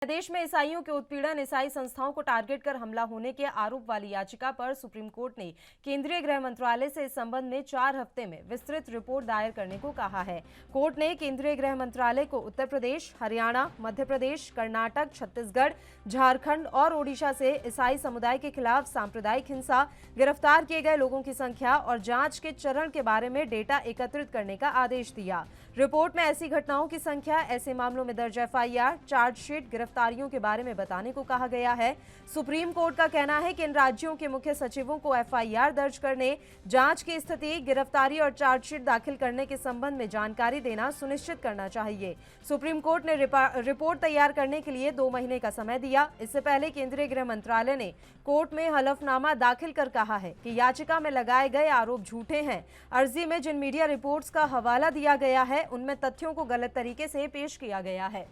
देश में ईसाइयों के उत्पीड़न, ईसाई संस्थाओं को टारगेट कर हमला होने के आरोप वाली याचिका पर सुप्रीम कोर्ट ने केंद्रीय गृह मंत्रालय से इस संबंध में 4 हफ्ते में विस्तृत रिपोर्ट दायर करने को कहा है। कोर्ट ने केंद्रीय गृह मंत्रालय को उत्तर प्रदेश, हरियाणा, मध्य प्रदेश, कर्नाटक, छत्तीसगढ़, झारखंड और ओडिशा से ईसाई समुदाय के खिलाफ सांप्रदायिक हिंसा, गिरफ्तार किए गए लोगों की संख्या और जांच के चरण के बारे में डेटा एकत्रित करने का आदेश दिया। रिपोर्ट में ऐसी घटनाओं की संख्या, ऐसे मामलों में दर्ज एफआईआर, चार्जशीट, गिरफ्तारियों के बारे में बताने को कहा गया है। सुप्रीम कोर्ट का कहना है कि इन राज्यों के मुख्य सचिवों को एफआईआर दर्ज करने, जांच की स्थिति, गिरफ्तारी और चार्जशीट दाखिल करने के संबंध में जानकारी देना सुनिश्चित करना चाहिए। सुप्रीम कोर्ट ने रिपोर्ट तैयार करने के लिए 2 महीने का समय दिया। इससे पहले केंद्रीय गृह मंत्रालय ने कोर्ट में हलफनामा दाखिल कर कहा है कि याचिका में लगाए गए आरोप झूठे हैं। अर्जी में जिन मीडिया रिपोर्ट्स का हवाला दिया गया है उनमें तथ्यों को गलत तरीके से पेश किया गया है।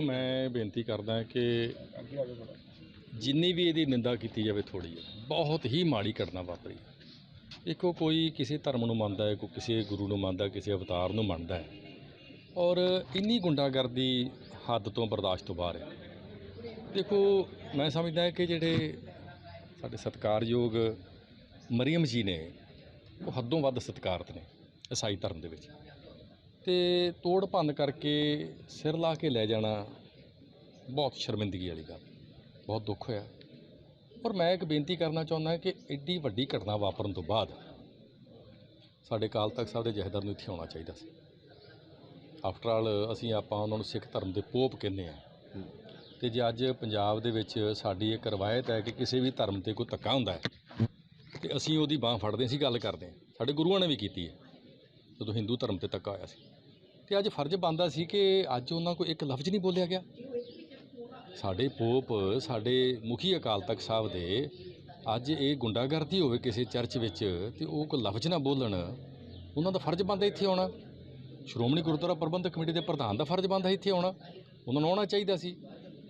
मैं बेनती करदा कि जिन्नी भी ਇਹਦੀ ਨਿੰਦਾ ਕੀਤੀ ਜਾਵੇ ਥੋੜੀ ਹੈ। बहुत ही माड़ी घटना वापरी। देखो कोई किसी धर्म ਨੂੰ ਮੰਨਦਾ है, कोई किसी गुरु ਨੂੰ ਮੰਨਦਾ, किसी अवतार ਨੂੰ ਮੰਨਦਾ है और इन्नी गुंडागर्दी हद तो बर्दाश्त तो बाहर है। देखो मैं समझदा है कि ਜਿਹੜੇ ਸਾਡੇ ਸਤਿਕਾਰਯੋਗ ਮਰੀਮ ਜੀ ਨੇ ਉਹ ਹੱਦੋਂ ਵੱਧ ਸਤਿਕਾਰਤ ਨੇ ਈਸਾਈ ਧਰਮ ਦੇ ਵਿੱਚ ਤੇ ਤੋੜ ਭੰਨ ਕਰਕੇ ਸਿਰ ਲਾ ਕੇ ਲੈ ਜਾਣਾ ਬਹੁਤ ਸ਼ਰਮਿੰਦਗੀ ਵਾਲੀ ਗੱਲ, ਬਹੁਤ ਦੁੱਖ ਹੋਇਆ। ਔਰ ਮੈਂ ਇੱਕ ਬੇਨਤੀ ਕਰਨਾ ਚਾਹੁੰਦਾ ਕਿ ਐਡੀ ਵੱਡੀ ਘਟਨਾ ਵਾਪਰਨ ਤੋਂ ਬਾਅਦ ਸਾਡੇ ਅਕਾਲ ਤਖਤ ਸਾਹਿਬ ਦੇ ਜਥੇਦਾਰ ਨੂੰ ਇੱਥੇ ਆਉਣਾ ਚਾਹੀਦਾ ਸੀ। ਆਫਟਰ ਆਲ ਅਸੀਂ ਆਪਾਂ ਉਹਨਾਂ ਨੂੰ ਸਿੱਖ ਧਰਮ ਦੇ ਪੋਪ ਕਹਿੰਦੇ ਆ ਤੇ ਜੇ ਅੱਜ ਪੰਜਾਬ ਦੇ ਵਿੱਚ ਸਾਡੀ ਇੱਕ ਰਵਾਇਤ ਹੈ ਕਿ ਕਿਸੇ ਵੀ ਧਰਮ ਤੇ ਕੋਈ ਧੱਕਾ ਹੁੰਦਾ ਹੈ ਤੇ ਅਸੀਂ ਉਹਦੀ ਬਾਂਹ ਫੜਦੇ ਅਸੀਂ ਗੱਲ ਕਰਦੇ ਹਾਂ। ਸਾਡੇ ਗੁਰੂਆਂ ਨੇ ਵੀ ਕੀਤੀ ਹੈ ਜਦੋਂ ਹਿੰਦੂ ਧਰਮ ਤੇ ਧੱਕਾ ਹੋਇਆ ਸੀ ਤੇ ਅੱਜ ਫਰਜ਼ ਬਣਦਾ ਸੀ ਕਿ ਅੱਜ ਉਹਨਾਂ ਕੋਲ ਇੱਕ ਲਫ਼ਜ਼ ਨਹੀਂ ਬੋਲਿਆ ਗਿਆ। ਸਾਡੇ ਪੋਪ, ਸਾਡੇ ਮੁਖੀ ਅਕਾਲ ਤਖਤ ਸਾਹਿਬ ਦੇ ਅੱਜ ਇਹ ਗੁੰਡਾਗਰਦੀ ਹੋਵੇ ਕਿਸੇ ਚਰਚ ਵਿੱਚ ਤੇ ਉਹ ਕੋਈ ਲਫ਼ਜ਼ ਨਾ ਬੋਲਣ, ਉਹਨਾਂ ਦਾ ਫਰਜ਼ ਬਣਦਾ ਇੱਥੇ ਆਉਣਾ। ਸ਼੍ਰੋਮਣੀ ਗੁਰਦੁਆਰਾ ਪ੍ਰਬੰਧਕ ਕਮੇਟੀ ਦੇ ਪ੍ਰਧਾਨ ਦਾ ਫਰਜ਼ ਬਣਦਾ ਇੱਥੇ ਆਉਣਾ, ਉਹਨਾਂ ਨੂੰ ਆਉਣਾ ਚਾਹੀਦਾ ਸੀ।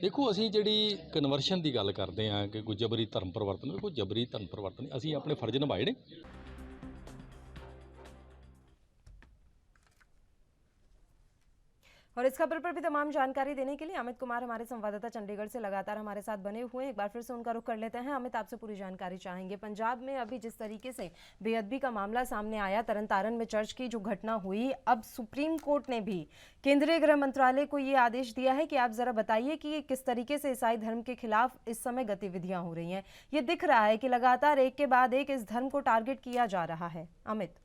देखो ਅਸੀਂ ਜਿਹੜੀ ਕਨਵਰਸ਼ਨ ਦੀ ਗੱਲ ਕਰਦੇ ਹਾਂ ਕਿ ਕੋਈ ਜਬਰੀ ਧਰਮ ਪਰਿਵਰਤਨ, ਕੋਈ ਜਬਰੀ ਧਰਮ ਪਰਿਵਰਤਨ ਨਹੀਂ, ਅਸੀਂ ਆਪਣੇ ਫਰਜ਼ ਨਿਭਾਏ ਨੇ। और इस खबर पर भी तमाम जानकारी देने के लिए अमित कुमार हमारे संवाददाता चंडीगढ़ से लगातार हमारे साथ बने हुए हैं। एक बार फिर से उनका रुख कर लेते हैं। अमित, आपसे पूरी जानकारी चाहेंगे। पंजाब में अभी जिस तरीके से बेअदबी का मामला सामने आया, तरन तारण में चर्च की जो घटना हुई, अब सुप्रीम कोर्ट ने भी केंद्रीय गृह मंत्रालय को ये आदेश दिया है कि आप जरा बताइए कि किस तरीके से ईसाई धर्म के खिलाफ इस समय गतिविधियां हो रही हैं। ये दिख रहा है कि लगातार एक के बाद एक इस धर्म को टारगेट किया जा रहा है। अमित।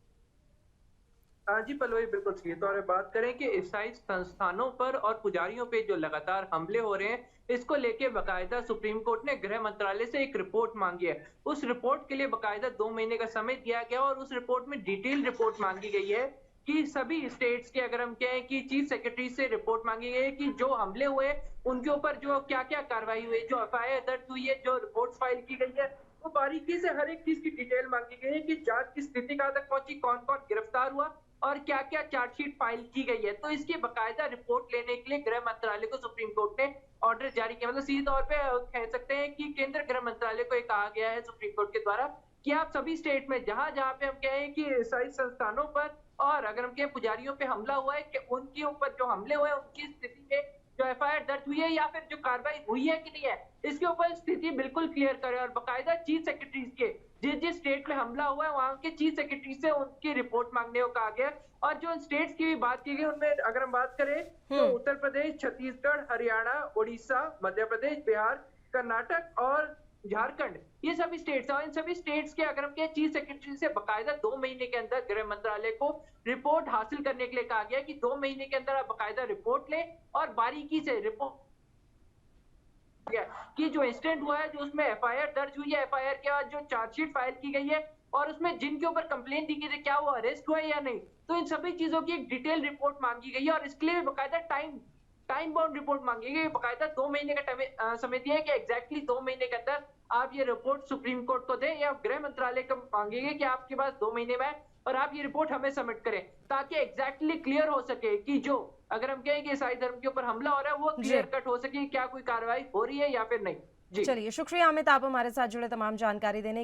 हाँ जी पल्लवी, बिल्कुल सही तौर पर बात करें कि ईसाई संस्थानों पर और पुजारियों पे जो लगातार हमले हो रहे हैं, इसको लेके बकायदा सुप्रीम कोर्ट ने गृह मंत्रालय से एक रिपोर्ट मांगी है। उस रिपोर्ट के लिए बकायदा 2 महीने का समय दिया गया और उस रिपोर्ट में डिटेल रिपोर्ट मांगी गई है कि सभी स्टेट्स के, अगर हम कहें कि चीफ सेक्रेटरी से रिपोर्ट मांगी गई है कि जो हमले हुए उनके ऊपर जो क्या क्या कार्रवाई हुई, जो एफआईआर दर्ज हुई है, जो रिपोर्ट फाइल की गई है, वो बारीकी से हर एक चीज की डिटेल मांगी गई है कि जांच की स्थिति कहां तक पहुंची, कौन कौन गिरफ्तार हुआ और क्या क्या चार्जशीट फाइल की गई है। तो इसकी बकायदा रिपोर्ट लेने के लिए गृह मंत्रालय को सुप्रीम कोर्ट ने ऑर्डर जारी किया। मतलब सीधे तौर पे कह सकते हैं कि केंद्र गृह मंत्रालय को ये कहा गया है सुप्रीम कोर्ट के द्वारा कि आप सभी स्टेट में जहां जहां पे हम कहें कि ईसाई संस्थानों पर और अगर हम कहें पुजारियों पे हमला हुआ है, कि उनके ऊपर जो हमले हुए हैं उनकी स्थिति में जो एफआईआर दर्ज हुई है या फिर जो कार्रवाई हुई है कि नहीं है, इसके ऊपर स्थिति बिल्कुल क्लियर करे और बकायदा चीफ सेक्रेटरी के जिस जिस स्टेट में हमला हुआ है वहां के चीफ सेक्रेटरी से उनकी रिपोर्ट मांगने को कहा गया। और जो स्टेट्स की भी बात की गई उनमें अगर हम बात करें तो उत्तर प्रदेश, छत्तीसगढ़, हरियाणा, उड़ीसा, मध्य प्रदेश, बिहार, कर्नाटक और झारखंड, ये सभी स्टेट्स हैं। और इन सभी स्टेट्स के अगर हम कहें चीफ सेक्रेटरी से बकायदा 2 महीने के अंदर गृह मंत्रालय को रिपोर्ट हासिल करने के लिए कहा गया कि 2 महीने के अंदर आप बकायदा रिपोर्ट लें और बारीकी से रिपोर्ट कि जो इंसिडेंट हुआ है, जो उसमें एफआईआर दर्ज हुई है, एफआईआर के बाद जो चार्जशीट फाइल की गई है और उसमें जिनके ऊपर कंप्लेंट दी गई थी क्या वो अरेस्ट हुए या नहीं, तो इन सभी चीजों की एक डिटेल रिपोर्ट मांगी गई है। और इसके लिए बकायदा टाइम बाउंड रिपोर्ट मांगी गई। बकायदा 2 महीने का समय दिया है कि एग्जैक्टली 2 महीने के अंदर आप ये रिपोर्ट सुप्रीम कोर्ट को दें या गृह मंत्रालय को मांगेंगे कि आपके पास 2 महीने में और आप ये रिपोर्ट हमें सबमिट करें ताकि एग्जैक्टली क्लियर हो सके कि जो अगर हम कहें कि ईसाई धर्म के ऊपर हमला हो रहा है वो क्लियर कट हो सके, क्या कोई कार्रवाई हो रही है या फिर नहीं। चलिए, शुक्रिया अमित, आप हमारे साथ जुड़े तमाम जानकारी देने के